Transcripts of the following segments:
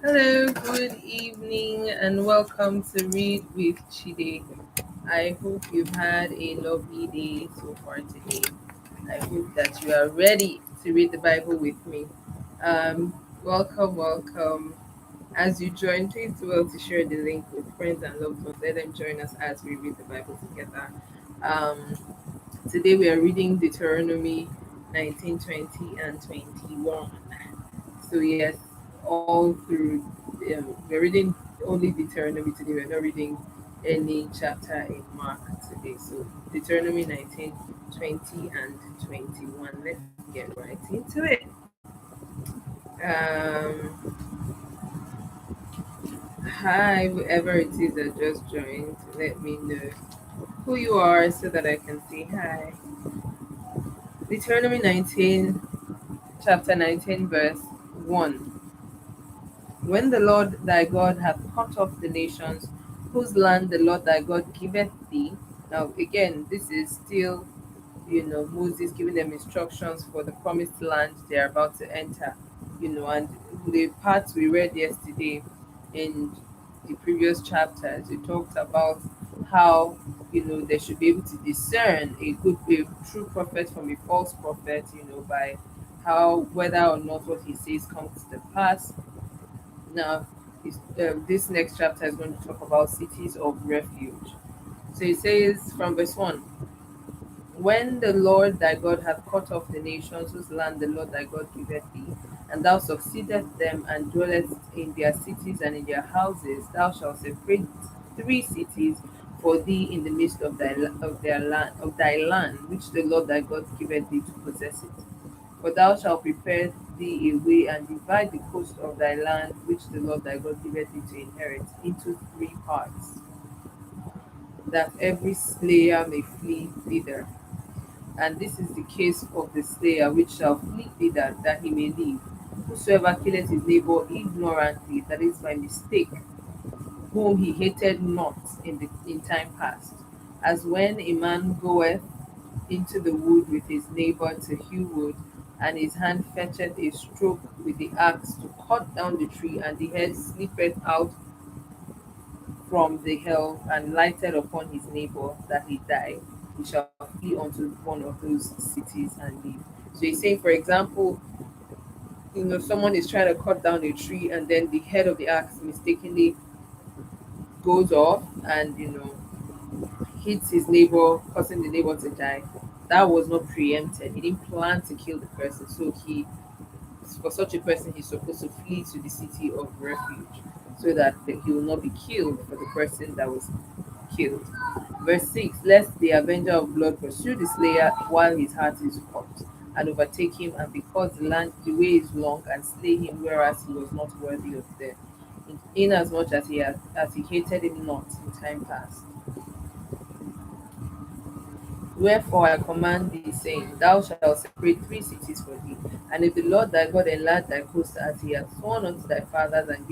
Hello, good evening, and welcome to Read with Chide. I hope you've had a lovely day so far today. I hope that you are ready to read the Bible with me. Welcome. As you join, please do well to share the link with friends and loved ones. Let them join us as we read the Bible together. Um, Today we are reading Deuteronomy 19, 20, and 21. So yes, all through we're reading only Deuteronomy today. We're not reading any chapter in Mark today. So Deuteronomy 19, 20, and 21. Let's get right into it. Hi, whoever it is that just joined, let me know who you are so that I can say hi. Deuteronomy 19, chapter 19, verse 1. When the Lord thy God hath cut off the nations whose land the Lord thy God giveth thee. Now, again, this is still, Moses giving them instructions for the promised land they're about to enter, and the parts we read yesterday in the previous chapters, we talked about how, they should be able to discern a true prophet from a false prophet, by how whether or not what he says comes to pass. Now, this next chapter is going to talk about cities of refuge. So it says from verse 1, when the Lord thy God hath cut off the nations whose land the Lord thy God giveth thee, and thou succeedest them and dwellest in their cities and in their houses, thou shalt separate 3 cities for thee in the midst of thy land, which the Lord thy God giveth thee to possess it. For thou shalt prepare thee a way and divide the coast of thy land, which the Lord thy God giveth thee to inherit, into 3 parts, that every slayer may flee thither. And this is the case of the slayer which shall flee thither, that he may live. Whosoever killeth his neighbor ignorantly, that is by mistake, whom he hated not in time past, as when a man goeth into the wood with his neighbor to hew wood, and his hand fetcheth a stroke with the axe to cut down the tree, and the head slippeth out from the helve and lighted upon his neighbor that he die, he shall flee unto one of those cities and live. So he's saying, for example, someone is trying to cut down a tree and then the head of the axe mistakenly goes off and hits his neighbor, causing the neighbor to die. That was not preempted. He didn't plan to kill the person. So for such a person, he's supposed to flee to the city of refuge so that he will not be killed for the person that was killed. Verse 6, lest the avenger of blood pursue the slayer while his heart is hot, and overtake him, and because the way is long, and slay him, whereas he was not worthy of death, inasmuch as he hated him not in time past. Wherefore I command thee, saying, Thou shalt separate 3 cities for thee. And if the Lord thy God enlarge thy coast as he hath sworn unto thy fathers, and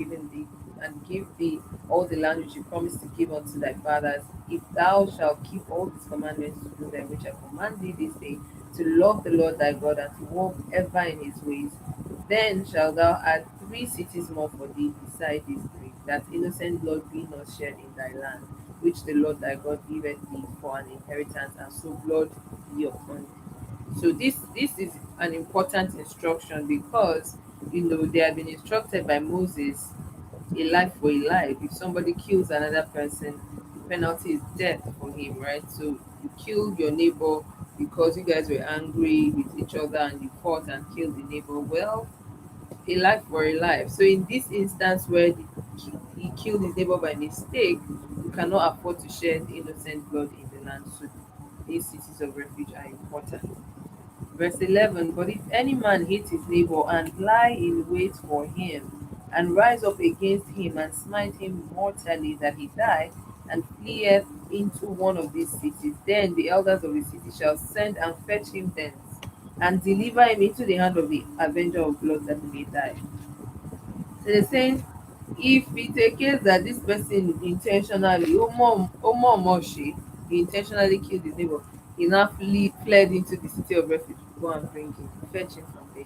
give thee all the land which he promised to give unto thy fathers, if thou shalt keep all these commandments to do them, which I command thee this day, to love the Lord thy God and to walk ever in his ways, then shalt thou add 3 cities more for thee beside these 3, that innocent blood be not shed in thy land, which the Lord thy God giveth thee for an inheritance, and so blood be upon thee. So this is an important instruction because they have been instructed by Moses a life for a life. If somebody kills another person, the penalty is death for him, right? So you killed your neighbor because you guys were angry with each other and you fought and killed the neighbor. Well, a life for a life. So in this instance where he killed his neighbor by mistake, you cannot afford to shed innocent blood in the land. So these cities of refuge are important. Verse 11, but if any man hate his neighbor and lie in wait for him, and rise up against him and smite him mortally that he die, and fleeth into one of these cities, then the elders of the city shall send and fetch him thence, and deliver him into the hand of the avenger of blood that he may die. So they're saying, if it's a case that this person intentionally, he intentionally killed his neighbor, he now fled into the city of refuge, go and bring him, fetch him from there,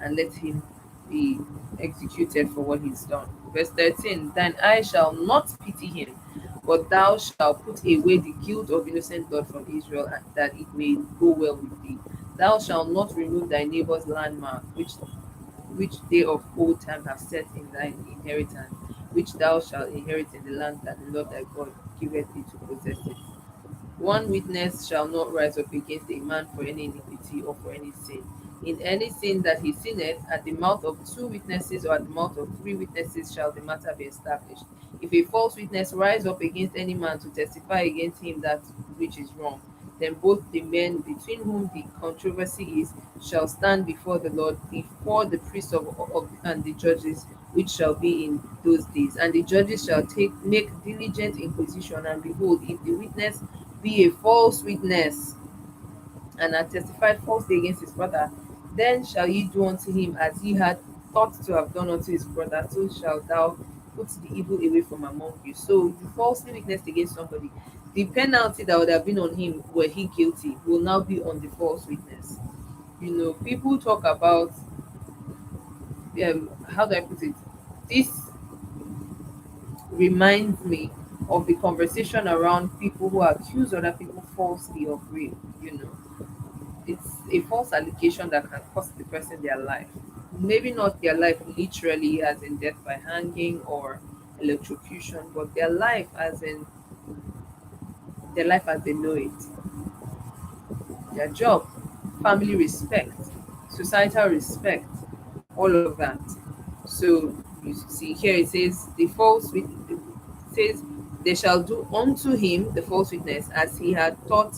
and let him be executed for what he's done. Verse 13, thine eye shall not pity him, but thou shalt put away the guilt of innocent blood from Israel, and that it may go well with thee. Thou shalt not remove thy neighbor's landmark, which they of old time have set in thine inheritance, which thou shalt inherit in the land that the Lord thy God giveth thee to possess it. One witness shall not rise up against a man for any iniquity or for any sin. In any sin that he sinneth, at the mouth of two witnesses or at the mouth of three witnesses shall the matter be established. If a false witness rise up against any man to testify against him that which is wrong, then both the men between whom the controversy is shall stand before the Lord, before the priests and the judges, which shall be in those days. And the judges shall make diligent inquisition, and behold, if the witness be a false witness, and had testified falsely against his brother, then shall ye do unto him as ye had thought to have done unto his brother, so shalt thou put the evil away from among you. So you falsely witnessed against somebody. The penalty that would have been on him were he guilty will now be on the false witness. People talk about how do I put it? This reminds me of the conversation around people who accuse other people falsely of rape. It's a false allegation that can cost the person their life. Maybe not their life literally, as in death by hanging or electrocution, but their life as they know it, their job, family respect, societal respect, all of that. So you see here it says says they shall do unto him, the false witness, as he had thought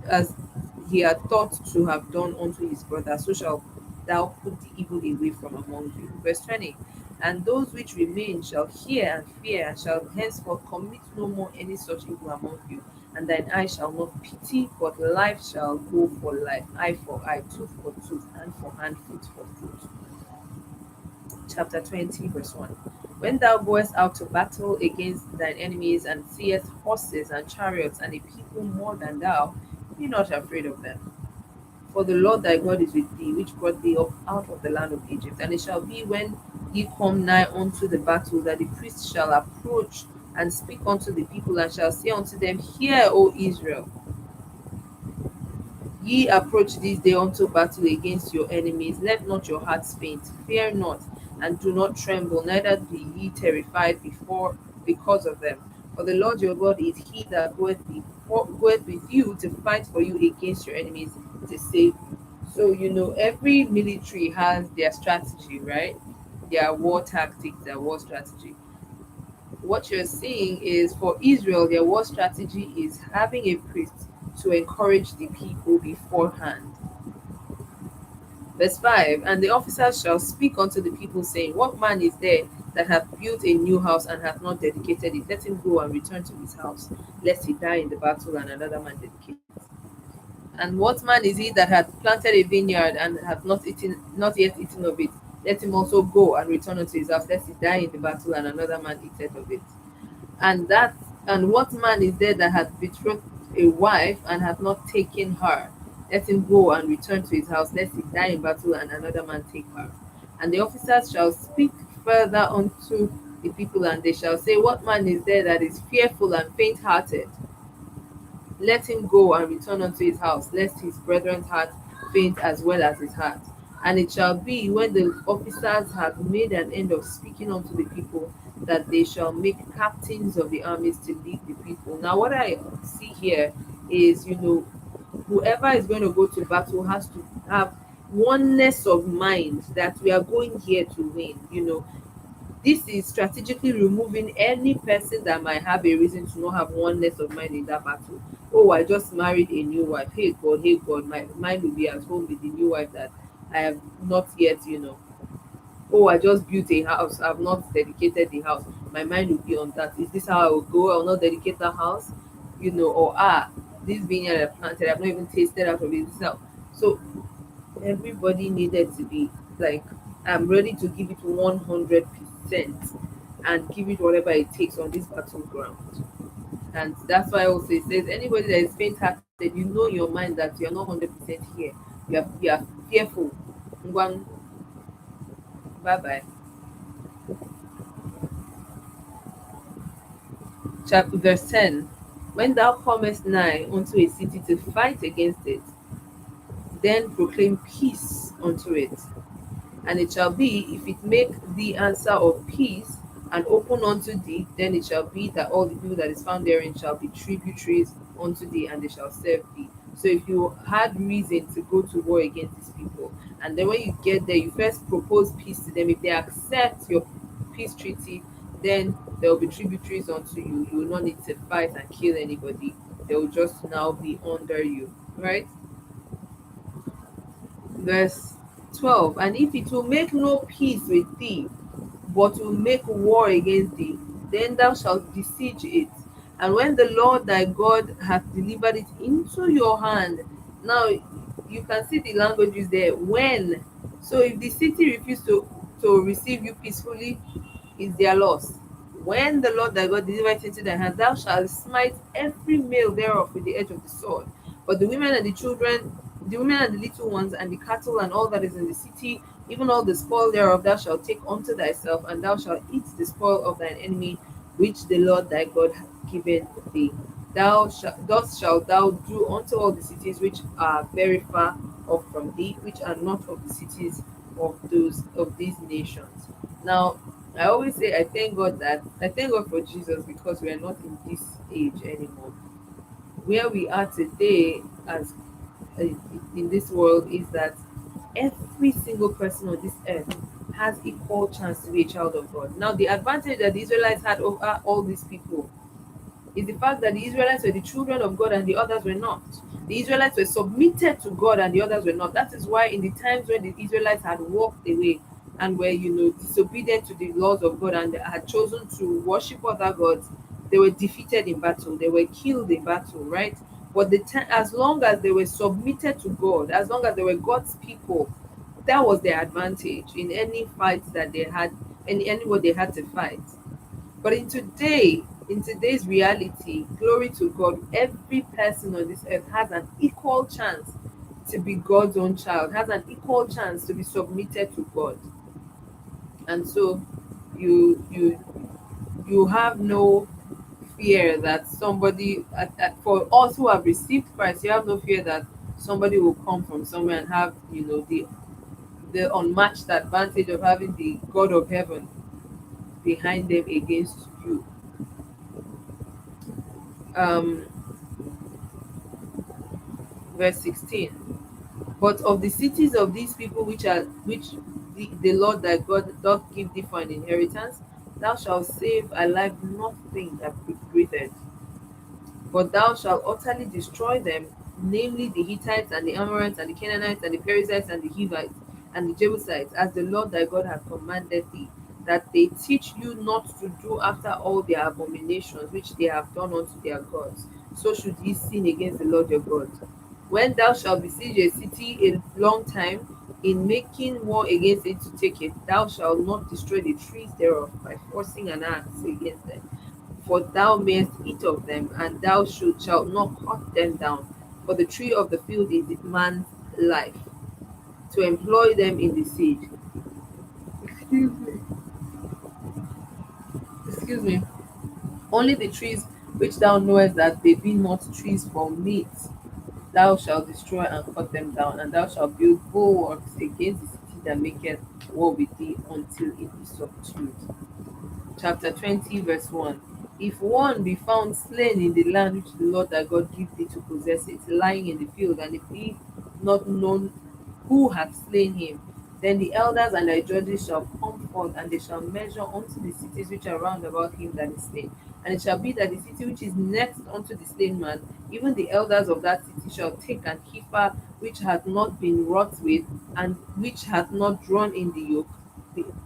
to have done unto his brother, so shall thou put the evil away from among you. Verse 20, and those which remain shall hear and fear, and shall henceforth commit no more any such evil among you. And thine eye shall not pity, but life shall go for life, eye for eye, tooth for tooth, hand for hand, foot for foot. Chapter 20, verse 1. When thou goest out to battle against thine enemies, and seest horses and chariots and a people more than thou, be not afraid of them. For the Lord thy God is with thee, which brought thee up out of the land of Egypt. And it shall be when ye come nigh unto the battle, that the priest shall approach and speak unto the people, and shall say unto them, Hear, O Israel, ye approach this day unto battle against your enemies. Let not your hearts faint, fear not, and do not tremble, neither be ye terrified because of them. For the Lord your God is he that goeth with you to fight for you against your enemies, to save you. So every military has their strategy, right? Their war tactics, their war strategy. What you're seeing is, for Israel, their war strategy is having a priest to encourage the people beforehand. Verse 5, and the officers shall speak unto the people, saying, What man is there that hath built a new house and hath not dedicated it? Let him go and return to his house, lest he die in the battle and another man dedicate it. And what man is he that hath planted a vineyard and hath not yet eaten of it? Let him also go and return unto his house, lest he die in the battle and another man eateth of it. And what man is there that hath betrothed a wife and hath not taken her? Let him go and return to his house, lest he die in battle and another man take her. And the officers shall speak further unto the people, and they shall say, What man is there that is fearful and faint hearted? Let him go and return unto his house, lest his brethren's heart faint as well as his heart. And it shall be, when the officers have made an end of speaking unto the people, that they shall make captains of the armies to lead the people. Now, what I see here is, whoever is going to go to battle has to have oneness of mind, that we are going here to win. This is strategically removing any person that might have a reason to not have oneness of mind in that battle. Oh, I just married a new wife. Hey God, my mind will be at home with the new wife that I have not yet. Oh, I just built a house. I've not dedicated the house. My mind will be on that. Is this how I will go? I will not dedicate the house. Or this vineyard I planted, I've not even tasted out of it. So everybody needed to be like, I'm ready to give it 100% and give it whatever it takes on this battleground. And that's why also it says, anybody that is faint hearted, in your mind that you're not 100% here. You are fearful. Bye bye. Chapter verse 10. When thou comest nigh unto a city to fight against it, then proclaim peace unto it. And it shall be, if it make thee answer of peace, and open unto thee, then it shall be that all the people that is found therein shall be tributaries unto thee, and they shall serve thee. So if you had reason to go to war against these people, and then when you get there, you first propose peace to them. If they accept your peace treaty, then there will be tributaries unto you. You will not need to fight and kill anybody. They will just now be under you, right? Verse 12. And if it will make no peace with thee, but will make war against thee, then thou shalt besiege it. And when the Lord thy God hath delivered it into your hand, now you can see the language is there. When, so if the city refuse to receive you peacefully, is their loss. When the Lord thy God delivereth into thy hand, thou shalt smite every male thereof with the edge of the sword. But the women and the children, the women and the little ones, and the cattle and all that is in the city, even all the spoil thereof, thou shalt take unto thyself, and thou shalt eat the spoil of thine enemy, which the Lord thy God hath given thee. Thus shalt thou do unto all the cities which are very far off from thee, which are not of the cities of these nations. Now, I always say I thank God for Jesus, because we are not in this age anymore. Where we are today as in this world is that every single person on this earth has equal chance to be a child of God. Now, the advantage that the Israelites had over all these people is the fact that the Israelites were the children of God and the others were not. The Israelites were submitted to God and the others were not. That is why in the times when the Israelites had walked away and were, disobedient to the laws of God and had chosen to worship other gods, they were defeated in battle. They were killed in battle, right? But as long as they were submitted to God, as long as they were God's people, that was their advantage in any fight that they had, anyone they had to fight. But in today's reality, glory to God, every person on this earth has an equal chance to be God's own child, has an equal chance to be submitted to God. And so you you you have no fear that for us who have received Christ, you have no fear that somebody will come from somewhere and have, the unmatched advantage of having the God of heaven behind them against you. Um, verse 16. But of the cities of these people which the Lord thy God doth give thee for an inheritance, thou shalt save alive nothing that breatheth, but thou shalt utterly destroy them, namely the Hittites and the Amorites and the Canaanites and the Perizzites and the Hivites and the Jebusites, as the Lord thy God hath commanded thee, that they teach you not to do after all their abominations which they have done unto their gods. So should ye sin against the Lord your God. When thou shalt besiege a city a long time, in making war against it to take it, thou shalt not destroy the trees thereof by forcing an axe against them, for thou mayest eat of them, and thou shalt not cut them down. For the tree of the field is man's life, to employ them in the siege. Excuse me. Excuse me. Only the trees which thou knowest that they be not trees for meat, thou shalt destroy and cut them down, and thou shalt build bulwarks against the city that maketh war with thee until it be subdued. Chapter 20, verse 1. If one be found slain in the land which the Lord thy God give thee to possess it, lying in the field, and it be not known who hath slain him, then the elders and thy judges shall come forth, and they shall measure unto the cities which are round about him that is slain. And it shall be that the city which is next unto the slain man, even the elders of that city shall take an heifer which hath not been wrought with, and which hath not drawn in the yoke,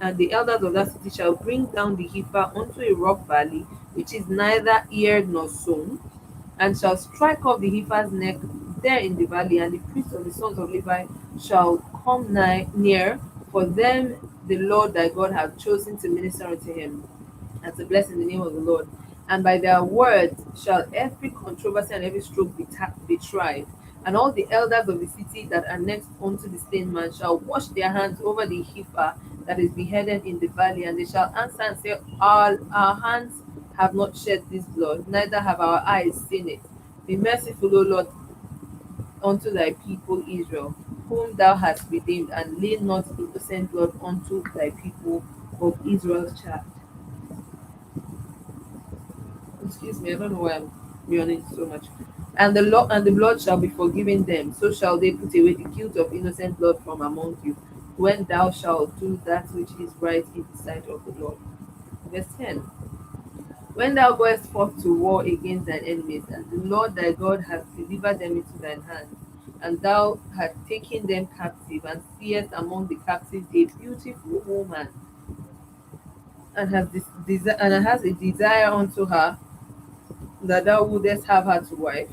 and the elders of that city shall bring down the heifer unto a rock valley, which is neither eared nor sown, and shall strike off the heifer's neck there in the valley, and the priests of the sons of Levi shall come near, for them the Lord thy God hath chosen to minister unto him, and to bless in the name of the Lord. And by their words shall every controversy and every stroke be tried. And all the elders of the city that are next unto the slain man shall wash their hands over the heifer that is beheaded in the valley, and they shall answer and say, our hands have not shed this blood, neither have our eyes seen it. Be merciful, O Lord, unto thy people Israel, whom thou hast redeemed, and lay not innocent blood unto thy people of Israel's child. Excuse me, I don't know why I'm yawning so much. And the law and the blood shall be forgiven them, so shall they put away the guilt of innocent blood from among you, when thou shalt do that which is right in the sight of the Lord. Verse 10. When thou goest forth to war against thine enemies, and the Lord thy God hath delivered them into thine hand, and thou hast taken them captive, and seest among the captives a beautiful woman, and has a desire unto her, that thou wouldest have her to wife,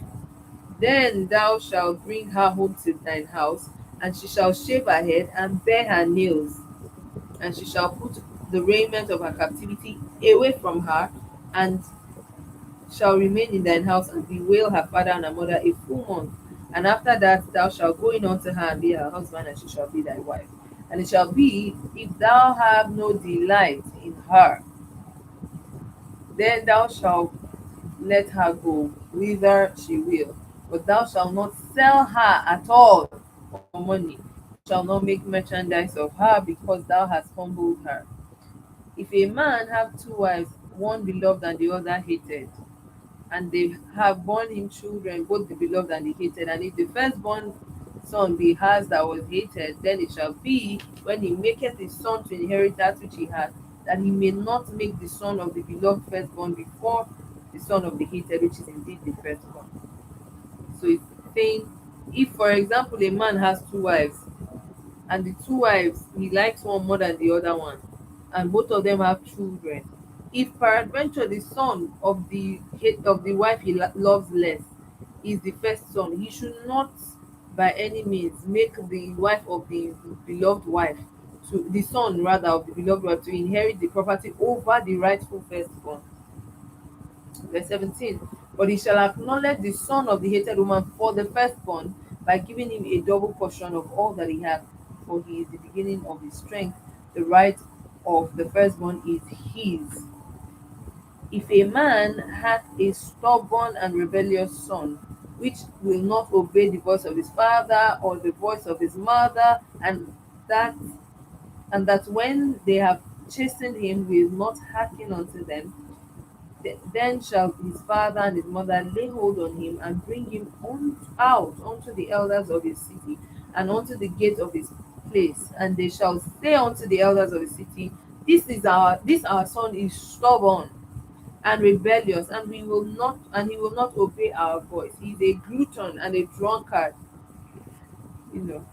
then thou shalt bring her home to thine house, and she shall shave her head and bare her nails, and she shall put the raiment of her captivity away from her, and shall remain in thine house, and bewail her father and her mother a full month. And after that thou shalt go in unto her and be her husband, and she shall be thy wife. And it shall be, if thou have no delight in her, then thou shalt let her go whither she will. But thou shalt not sell her at all for money. Thou shalt not make merchandise of her, because thou hast humbled her. If a man have two wives, one beloved and the other hated, and they have borne him children, both the beloved and the hated. And if the firstborn son be hers that was hated, then it shall be, when he maketh his son to inherit that which he had, that he may not make the son of the beloved firstborn before the son of the hated, which is indeed the firstborn. So it's saying, if for example a man has two wives, and the two wives, he likes one more than the other one, and both of them have children, if peradventure the son of the wife he loves less is the first son, he should not by any means make the wife of the beloved wife, to the son rather of the beloved wife, to inherit the property over the rightful firstborn. Verse 17. But he shall acknowledge the son of the hated woman for the firstborn, by giving him a double portion of all that he hath, for he is the beginning of his strength. The right of the firstborn is his. If a man hath a stubborn and rebellious son, which will not obey the voice of his father or the voice of his mother, that that when they have chastened him will not hearken unto them, then shall his father and his mother lay hold on him, and bring him out unto the elders of his city, and unto the gate of his place, and they shall say unto the elders of the city, this our son is stubborn and rebellious, and he will not obey our voice. He is a glutton and a drunkard, you know.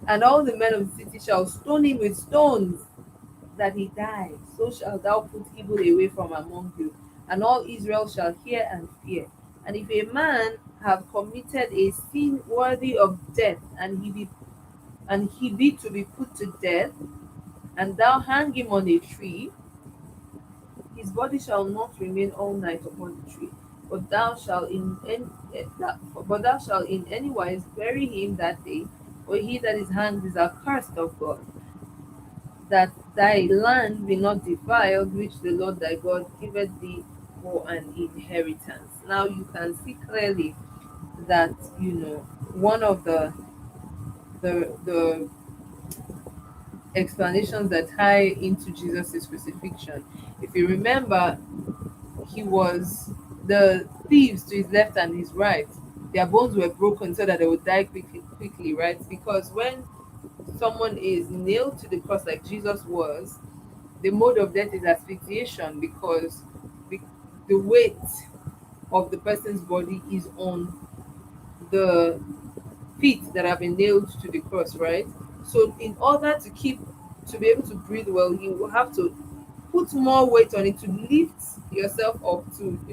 And all the men of the city shall stone him with stones, that he die. So shalt thou put evil away from among you, and all Israel shall hear and fear. And if a man have committed a sin worthy of death, and he be to be put to death, and thou hang him on a tree, his body shall not remain all night upon the tree, but thou shalt in any wise bury him that day, for he that is hanged is accursed of God, that thy land be not defiled, which the Lord thy God giveth thee for an inheritance. Now you can see clearly that, one of the explanations that tie into Jesus' crucifixion. If you remember, he was the thieves to his left and his right. Their bones were broken so that they would die quickly, right? Because when someone is nailed to the cross like Jesus was, the mode of death is asphyxiation, because the, the weight of the person's body is on the feet that have been nailed to the cross, right? So in order to be able to breathe well, you will have to put more weight on it to lift yourself up,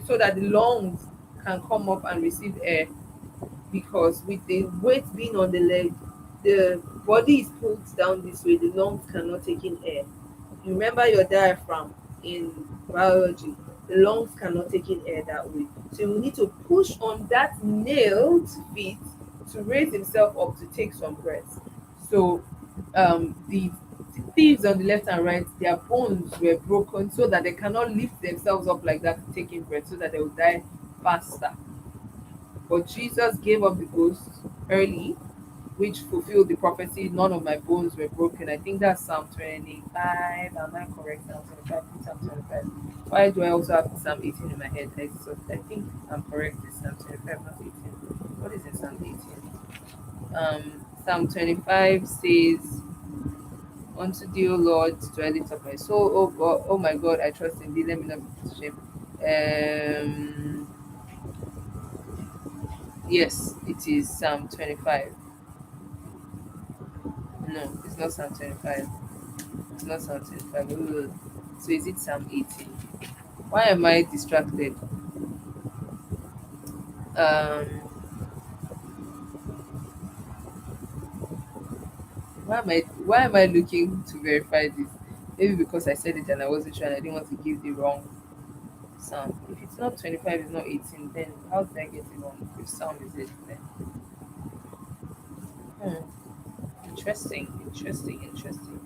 so that the lungs can come up and receive air, because with the weight being on the leg, the body is pulled down this way, the lungs cannot take in air. You remember your diaphragm in biology, the lungs cannot take in air that way. So you need to push on that nailed feet to raise himself up to take some breath. So the thieves on the left and right, their bones were broken so that they cannot lift themselves up like that to take in bread, so that they will die faster. But Jesus gave up the ghost early, which fulfilled the prophecy, none of my bones were broken. I think that's Psalm 25. Am I correct? Psalm 25. Psalm 25. Why do I also have Psalm 18 in my head? I think I'm correct. It's Psalm 25, not 18. What is it, Psalm 18? Psalm 25 says, unto thee, O Lord, do I lift up my soul. Oh God, oh my God, I trust in thee. Let me not be put to shame. Yes, it is Psalm 25. No, it's not Psalm 25. It's not Psalm 25. Ugh. So is it Psalm 18? Why am I distracted? Um, why am I looking to verify this? Maybe because I said it and I wasn't sure and I didn't want to give the wrong psalm. If it's not 25, it's not 18, then how did I get it wrong? Which psalm is it then? Hmm. Interesting, interesting, interesting.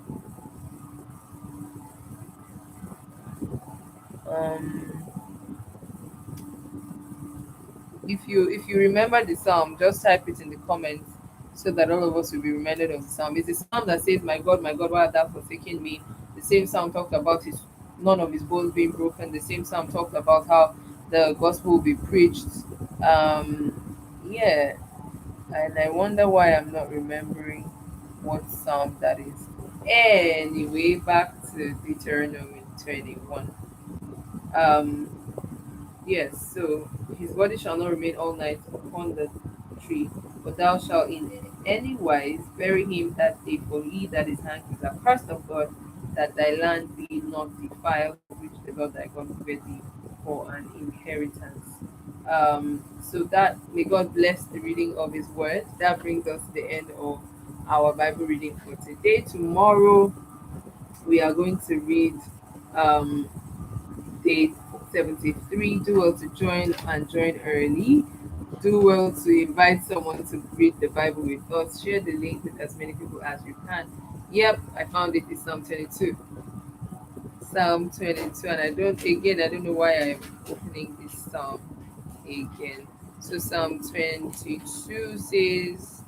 Um, if you remember the psalm, just type it in the comments so that all of us will be reminded of the psalm. It's the psalm that says, my God, why hast thou forsaken me?" The same psalm talked about his none of his bones being broken. The same psalm talked about how the gospel will be preached. Yeah, and I wonder why I'm not remembering what psalm that is. Anyway, back to Deuteronomy 21. Um, Yes, so his body shall not remain all night upon the tree, but thou shalt in any wise bury him that day, for he that is hanged is accursed of God, that thy land be not defiled, which the Lord thy God giveth thee for an inheritance. So that may God bless the reading of his word. That brings us to the end of our Bible reading for today. Tomorrow we are going to read um Day 73. Do well to join and join early. Do well to invite someone to read the Bible with us. Share the link with as many people as you can. Yep, I found it. It's Psalm 22. Psalm 22. And I don't know why I'm opening this psalm again. So Psalm 22 says,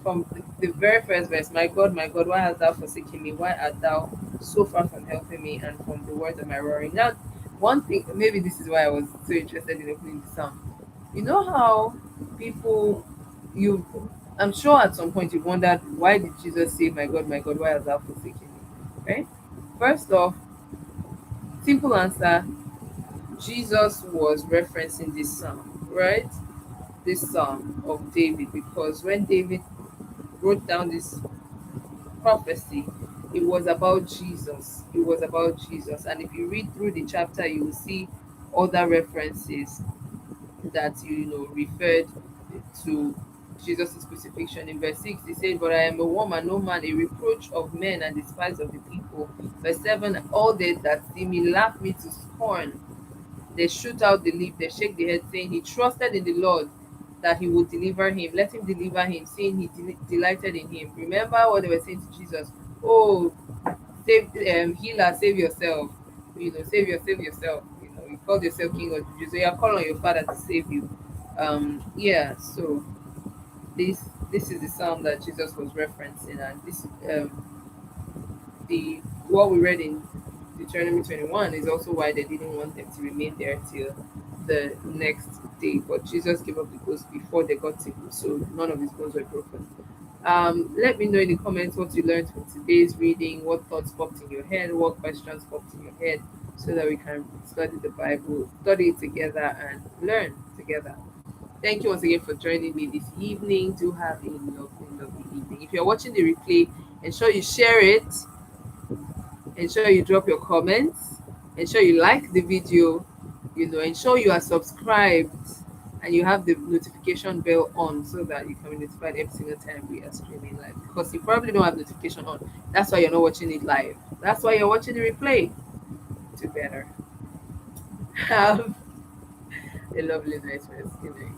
from the very first verse, my God, why hast thou forsaken me? Why art thou so far from helping me and from the words of my roaring? Now, one thing, maybe this is why I was so interested in opening the psalm. You know how people, you, I'm sure at some point you wondered, why did Jesus say, my God, why hast thou forsaken me? Right? First off, simple answer, Jesus was referencing this psalm, right? This psalm of David, because when David wrote down this prophecy, it was about Jesus. It was about Jesus. And if you read through the chapter, you will see other references that referred to Jesus' crucifixion. In verse 6, he said, "But I am a woman, no man, a reproach of men and despise of the people." Verse 7, "All they that see me laugh me to scorn. They shoot out the lip, they shake the head, saying, He trusted in the Lord that he would deliver him. Let him deliver him, seeing he delighted in him." Remember what they were saying to Jesus? "Oh, save, healer, save yourself. Save yourself. You called yourself King of the Jews, so you are calling on your Father to save you." Yeah. So this is the psalm that Jesus was referencing, and this the what we read in Deuteronomy 21 is also why they didn't want them to remain there till the next day. But Jesus gave up the ghost before they got to him, so none of his bones were broken. Let me know in the comments what you learned from today's reading, what thoughts popped in your head, what questions popped in your head, so that we can study the Bible, study it together, and learn together. Thank you once again for joining me this evening. Do have a lovely, lovely evening. If you're watching the replay, ensure you share it, ensure you drop your comments, ensure you like the video, ensure you are subscribed and you have the notification bell on so that you can be notified every single time we are streaming live. Because you probably don't have notification on. That's why you're not watching it live. That's why you're watching the replay. Do better. Have a lovely night, rest. Good night.